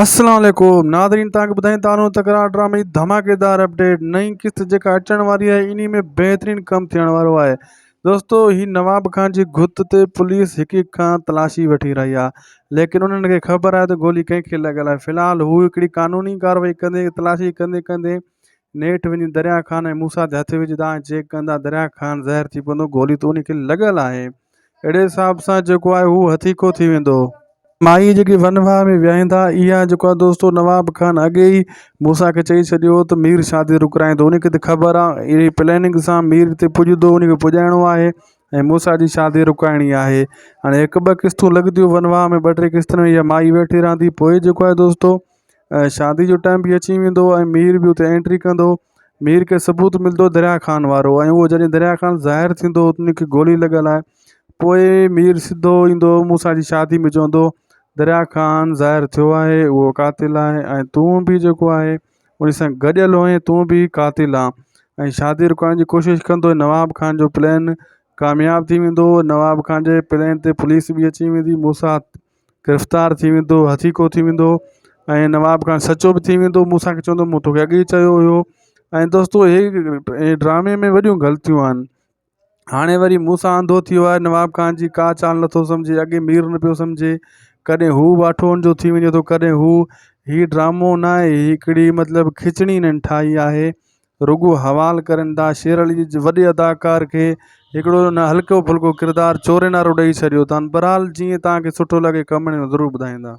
अस्सलाम वालेकुम नादरीन, तव्हांखे ॿुधायूं था तकरार ड्रामे जी धमाकेदार अपडेट। नई किस्त जेका अचण वारी आहे इन में बेहतरीन कम थियण वारो आहे। दोस्तों, ही नवाब खान जी गुत ते पुलिस हिक हिक खां तलाशी वठी रही आहे, लेकिन उन्हनि खे ख़बर आहे त गोली कंहिंखे लॻल आहे। फ़िलहाल हू हिकिड़ी कानूनी कार्रवाई कंदे तलाशी कंदे कंदे नेठि वञी दरिया खान ऐं मूंसां ते हथ विझंदा ऐं चेक कंदा। दरिया खान ज़हर थी पवंदो, गोली त उनखे लॻल आहे। अहिड़े हिसाब सां जेको आहे हू हथीको थी वेंदो। माई जेकी वनवाह में विहाईंदा, इहा जेको आहे दोस्तों नवाब खान अॻे ई मूंसा खे चई छॾियो त मीर शादी रुकराईंदो। उनखे त ख़बर आहे अहिड़ी प्लैनिंग सां मीर ते पुॼंदो, उनखे पुॼाइणो आहे ऐं मूंसा जी शादी रुकाइणी आहे। हाणे हिकु ॿ किस्तूं लॻंदियूं वनवाह में, ॿ टे किस्तुनि में इहा माई वेठी रहंदी। पोइ जेको आहे दोस्तों शादी जो टाइम बि अची वेंदो ऐं मीर बि उते एंट्री कंदो। मीर खे सबूत मिलंदो दरिया खान वारो, ऐं उहो जॾहिं दरिया खान ज़ाहिर थींदो उनखे गोली लॻल आहे। पोइ मीर सिधो ईंदो मूंसा जी शादी में चवंदो दरिया खान ज़ाहिर थियो आहे, उहो कातिल आहे ऐं तूं बि जेको आहे उन सां गॾियल हुए, तूं बि कातिल आहे। ऐं शादी रुकाइण जी कोशिशि कंदो। नवाब खान जो प्लान कामयाबु थी वेंदो। नवाब खान जे प्लान ते पुलिस बि अची वेंदी, मूंसा गिरफ़्तार थी वेंदो, हथीको थी वेंदो ऐं नवाब खान सचो बि थी वेंदो। मूंसा खे चवंदो मूं तोखे अॻे ई चयो हुयो। ऐं दोस्तों हे ड्रामे में वॾियूं ग़लतियूं आहिनि। हाणे वरी मूंसां अंधो थी वियो आहे, नवाब खान जी का चाल नथो सम्झे। अॻे मीर न पियो सम्झे, कॾहिं हू वाठोन जो थी वञे थो, कॾहिं हू। ही ड्रामो न आहे, हिकिड़ी मतिलबु खिचड़ी इन्हनि ठाही आहे। रुॻो हवाल करनि था शेर अली जी वॾे अदाकार खे हिकिड़ो न हल्को फुल्को किरदारु चोरे नारो ॾेई छॾियो अथनि। बहरहाल जीअं तव्हांखे सुठो लॻे कमेंट में ज़रूरु ॿुधाईंदा।